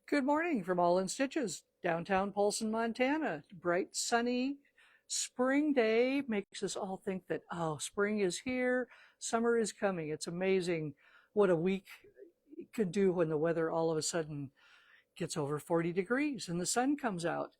Good morning from All in Stitches, downtown Polson, Montana. Bright, sunny spring day makes us all think that, oh, spring is here, summer is coming. It's amazing what a week could do when the weather all of a sudden gets over 40 degrees and the sun comes out.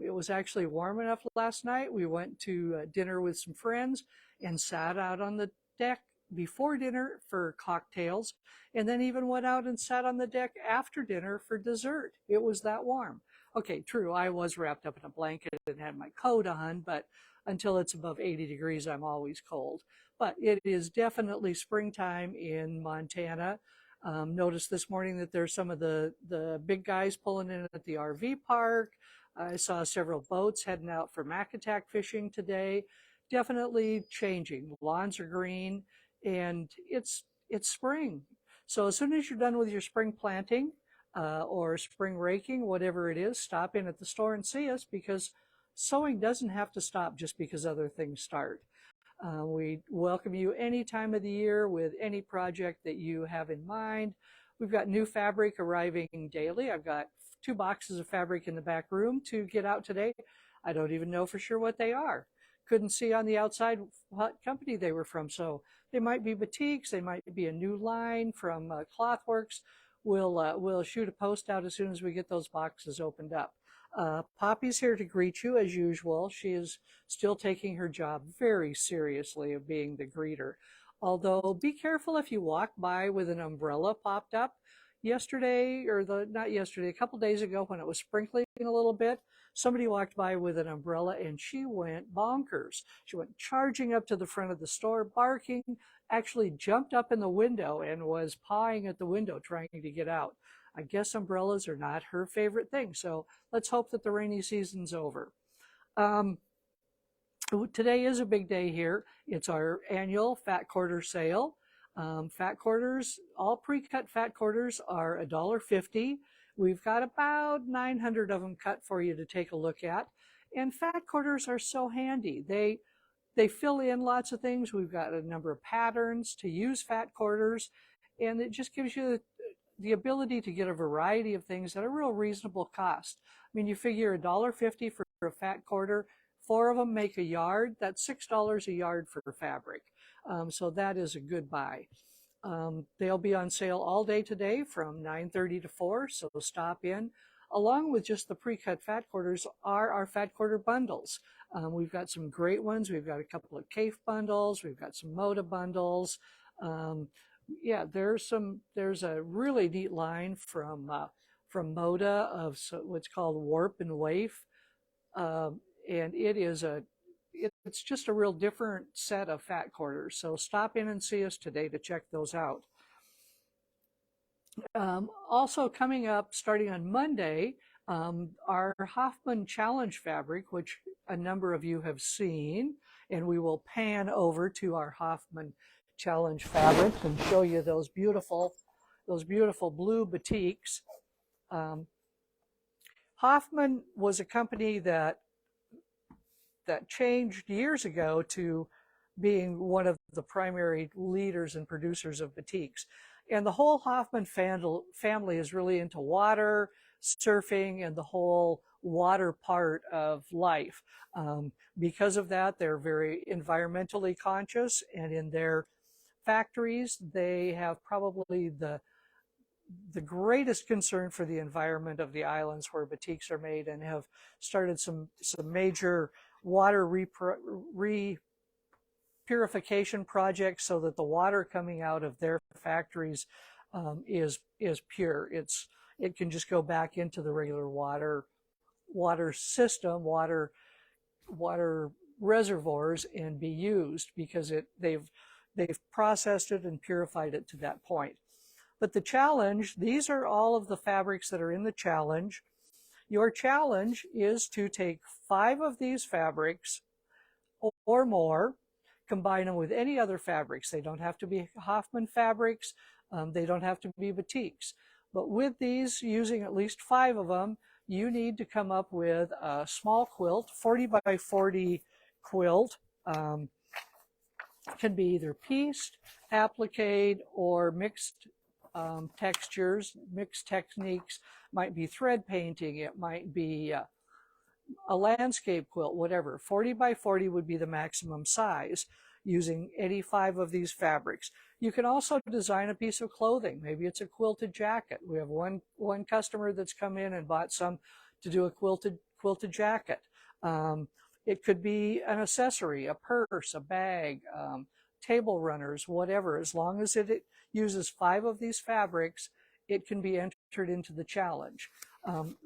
It was actually warm enough last night. We went to dinner with some friends and sat out on the deck before dinner for cocktails, and then even went out and sat on the deck after dinner for dessert. It was that warm. Okay, true, I was wrapped up in a blanket and had my coat on, but until it's above 80 degrees, I'm always cold. But it is definitely springtime in Montana. Noticed this morning that there's some of the big guys pulling in at the RV park. I saw several boats heading out for Macatac fishing today. Definitely changing. Lawns are green, and it's spring. So as soon as you're done with your spring planting or spring raking, whatever it is, stop in at the store and see us, because sowing doesn't have to stop just because other things start. We welcome you any time of the year with any project that you have in mind. We've got new fabric arriving daily. I've got 2 boxes of fabric in the back room to get out today. I don't even know for sure what they are. Couldn't see on the outside what company they were from, so they might be batiks, they might be a new line from Clothworks. We'll shoot a post out as soon as we get those boxes opened up. Poppy's here to greet you as usual. She is still taking her job very seriously of being the greeter. Although be careful if you walk by with an umbrella popped up. Yesterday, or not yesterday, a couple days ago when it was sprinkling a little bit, somebody walked by with an umbrella and she went bonkers. She went charging up to the front of the store, barking, actually jumped up in the window and was pawing at the window trying to get out. I guess umbrellas are not her favorite thing, so let's hope that the rainy season's over. Today is a big day here. It's our annual fat quarter sale. Fat quarters, all pre-cut fat quarters are $1.50. We've got about 900 of them cut for you to take a look at. And fat quarters are so handy. They fill in lots of things. We've got a number of patterns to use fat quarters, and it just gives you the ability to get a variety of things at a real reasonable cost. I mean, you figure $1.50 for a fat quarter, 4 of them make a yard. That's $6 a yard for fabric. So that is a good buy. They'll be on sale all day today from 9:30 to 4, so stop in. Along with just the pre-cut fat quarters are our fat quarter bundles. We've got some great ones. We've got a couple of Kaffe bundles. We've got some Moda bundles. Yeah, there's a really neat line from Moda of what's called Warp and Waif, and it's just a real different set of fat quarters. So stop in and see us today to check those out. Also coming up, starting on Monday, our Hoffman Challenge fabric, which a number of you have seen, and we will pan over to our Hoffman Challenge fabrics and show you those beautiful blue batiks. Hoffman was a company that changed years ago to being one of the primary leaders and producers of batiks. And the whole Hoffman family is really into water, surfing, and the whole water part of life. Because of that, they're very environmentally conscious, and in their factories, they have probably the greatest concern for the environment of the islands where batiks are made, and have started some major water purification projects so that the water coming out of their factories is pure. It can just go back into the regular water system, water reservoirs, and be used, because they've processed it and purified it to that point. But the challenge, these are all of the fabrics that are in the challenge. Your challenge is to take 5 of these fabrics or more, combine them with any other fabrics. They don't have to be Hoffman fabrics. They don't have to be batiks. But with these, using at least 5 of them, you need to come up with a small quilt, 40 by 40 quilt. Can be either pieced, appliqued, or mixed textures, mixed techniques. Might be thread painting, it might be a landscape quilt, whatever. 40 by 40 would be the maximum size using any 5 of these fabrics. You can also design a piece of clothing. Maybe it's a quilted jacket. We have one customer that's come in and bought some to do a quilted jacket. It could be an accessory, a purse, a bag, table runners, whatever. As long as it uses 5 of these fabrics, it can be entered into the challenge.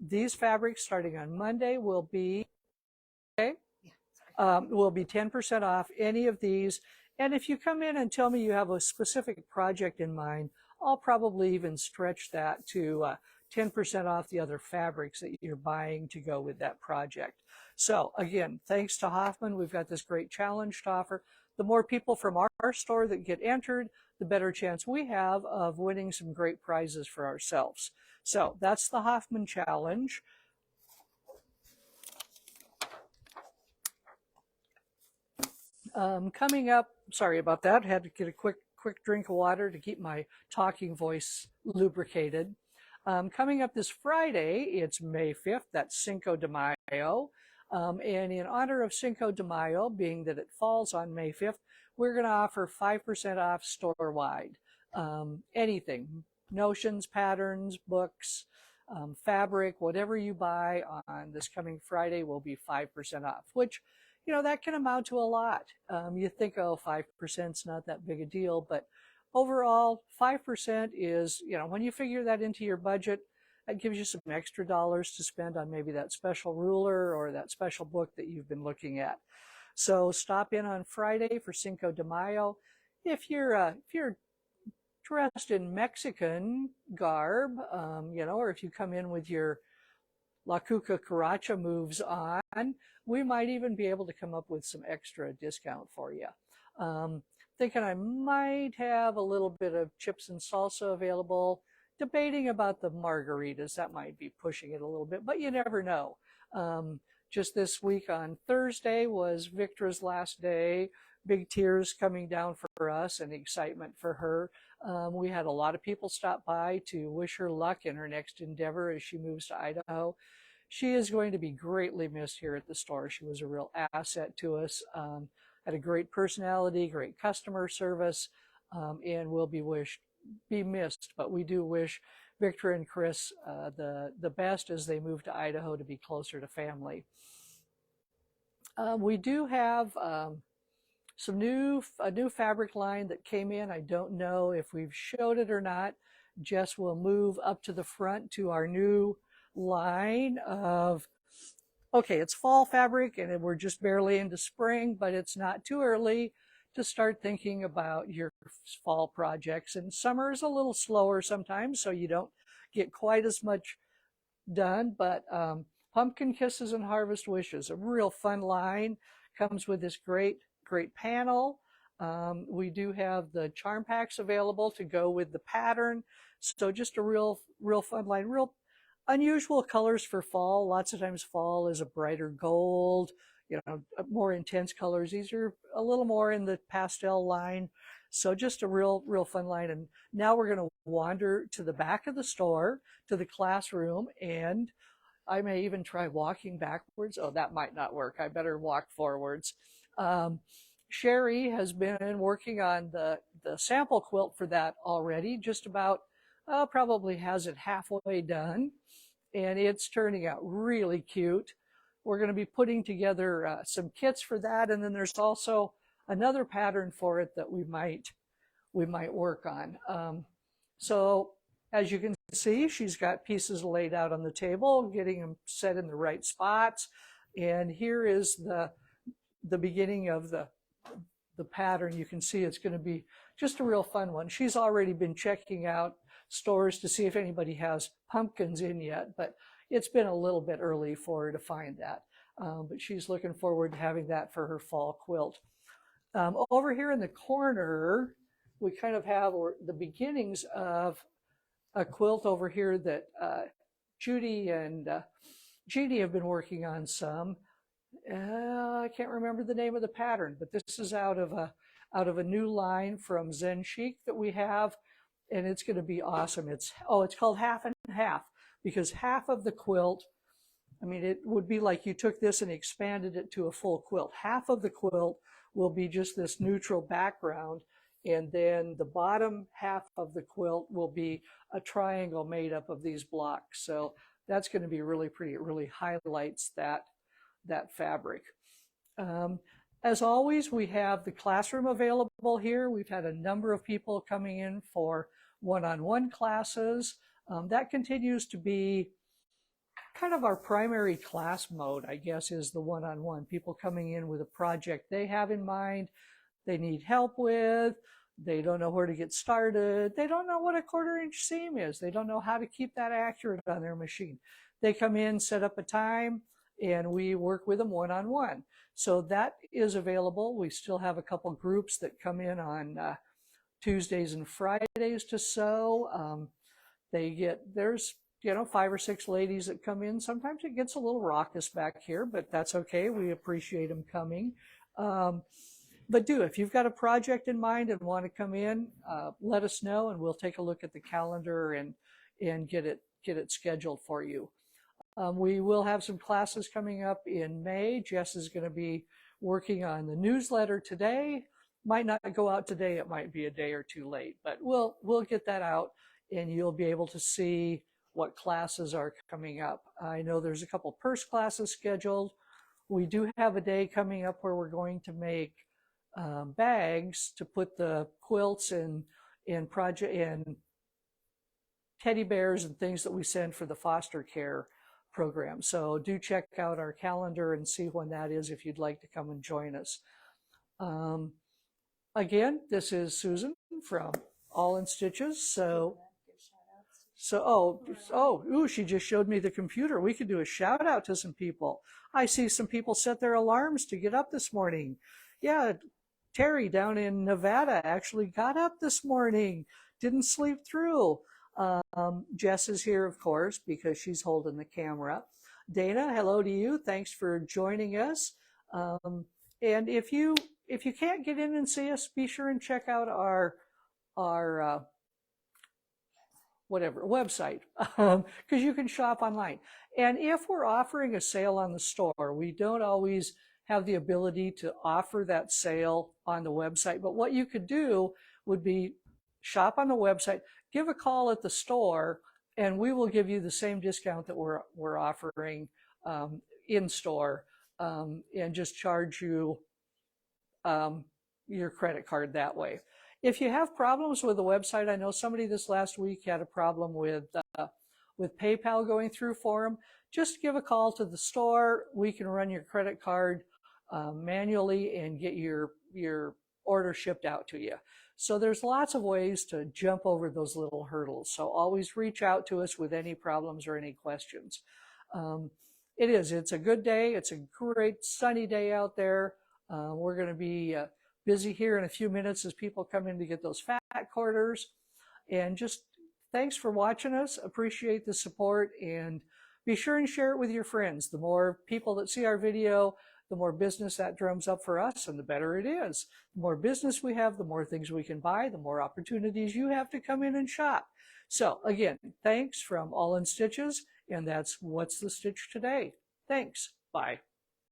These fabrics starting on Monday will be, okay, will be 10% off any of these. And if you come in and tell me you have a specific project in mind, I'll probably even stretch that to 10% off the other fabrics that you're buying to go with that project. So again, thanks to Hoffman, we've got this great challenge to offer. The more people from our store that get entered, the better chance we have of winning some great prizes for ourselves. So that's the Hoffman Challenge. Coming up, sorry about that, had to get a quick drink of water to keep my talking voice lubricated. Coming up this Friday, it's May 5th, that's Cinco de Mayo. And in honor of Cinco de Mayo, being that it falls on May 5th, we're going to offer 5% off store-wide. Anything, notions, patterns, books, fabric, whatever you buy on this coming Friday will be 5% off, which, you know, that can amount to a lot. You think, oh, 5% is not that big a deal, but overall, 5% is, you know, when you figure that into your budget, that gives you some extra dollars to spend on maybe that special ruler or that special book that you've been looking at. So stop in on Friday for Cinco de Mayo. If you're dressed in Mexican garb, you know, or if you come in with your La Cucaracha moves on, we might even be able to come up with some extra discount for you. Thinking I might have a little bit of chips and salsa available. Debating about the margaritas, that might be pushing it a little bit, but you never know. Just this week on Thursday was Victra's last day. Big tears coming down for us and excitement for her. We had a lot of people stop by to wish her luck in her next endeavor as she moves to Idaho. She is going to be greatly missed here at the store. She was a real asset to us. Had a great personality, great customer service, and will be missed. But we do wish Victor and Chris the best as they move to Idaho to be closer to family. We do have a new fabric line that came in. I don't know if we've showed it or not. Jess will move up to the front to our new line of, okay, it's fall fabric and we're just barely into spring, but it's not too early to start thinking about your fall projects. And summer is a little slower sometimes, so you don't get quite as much done. But Pumpkin Kisses and Harvest Wishes, a real fun line, comes with this great panel. We do have the charm packs available to go with the pattern. So just a real fun line, real unusual colors for fall. Lots of times fall is a brighter gold, you know, more intense colors. These are a little more in the pastel line. So just a real fun line. And now we're going to wander to the back of the store, to the classroom, and I may even try walking backwards. Oh, that might not work. I better walk forwards. Sherry has been working on the sample quilt for that already, just about, probably has it halfway done. And it's turning out really cute. We're going to be putting together some kits for that. And then there's also another pattern for it that we might work on. So as you can see, she's got pieces laid out on the table, getting them set in the right spots. And here is the beginning of the pattern. You can see it's going to be just a real fun one. She's already been checking out stores to see if anybody has pumpkins in yet, but it's been a little bit early for her to find that. But she's looking forward to having that for her fall quilt. Over here in the corner, we kind of have the beginnings of a quilt over here that Judy and Jeannie have been working on some. I can't remember the name of the pattern, but this is out of a new line from Zen Chic that we have. and it's going to be awesome. It's called half and half because half of the quilt, I mean, it would be like you took this and expanded it to a full quilt. Half of the quilt will be just this neutral background, and then the bottom half of the quilt will be a triangle made up of these blocks. So that's going to be really pretty. It really highlights that fabric. As always, we have the classroom available here. We've had a number of people coming in for one-on-one classes. That continues to be kind of our primary class mode, I guess, is the one-on-one. People coming in with a project they have in mind, they need help with, they don't know where to get started, they don't know what a 1/4-inch seam is, they don't know how to keep that accurate on their machine. They come in, set up a time, and we work with them one-on-one. So that is available. We still have a couple groups that come in on Tuesdays and Fridays to sew. There's 5 or 6 ladies that come in. Sometimes it gets a little raucous back here, but that's okay. We appreciate them coming. But if you've got a project in mind and want to come in, let us know, and we'll take a look at the calendar and get it scheduled for you. We will have some classes coming up in May. Jess is going to be working on the newsletter today. Might not go out today. It might be a day or two late, but we'll get that out, and you'll be able to see what classes are coming up. I know there's a couple purse classes scheduled. We do have a day coming up where we're going to make bags to put the quilts and teddy bears and things that we send for the foster care program. So do check out our calendar and see when that is if you'd like to come and join us. Again, this is Susan from All in Stitches. She just showed me the computer. We could do a shout out to some people. I see some people set their alarms to get up this morning. Yeah, Terry down in Nevada actually got up this morning, didn't sleep through. Jess is here, of course, because she's holding the camera. Dana, hello to you. Thanks for joining us. And if you can't get in and see us, be sure and check out our website, because you can shop online. And if we're offering a sale on the store, we don't always have the ability to offer that sale on the website. But what you could do would be shop on the website, give a call at the store, and we will give you the same discount that we're offering in store, and just charge you your credit card that way. If you have problems with the website, I know somebody this last week had a problem with PayPal going through for them. Just give a call to the store. We can run your credit card manually and get your order shipped out to you. So there's lots of ways to jump over those little hurdles. So always reach out to us with any problems or any questions. It's a good day. It's a great sunny day out there. We're going to be busy here in a few minutes as people come in to get those fat quarters. And just thanks for watching us. Appreciate the support, and be sure and share it with your friends. The more people that see our video, the more business that drums up for us, and the better it is. The more business we have, the more things we can buy, the more opportunities you have to come in and shop. So again, thanks from All in Stitches, and that's What's the Stitch Today. Thanks. Bye.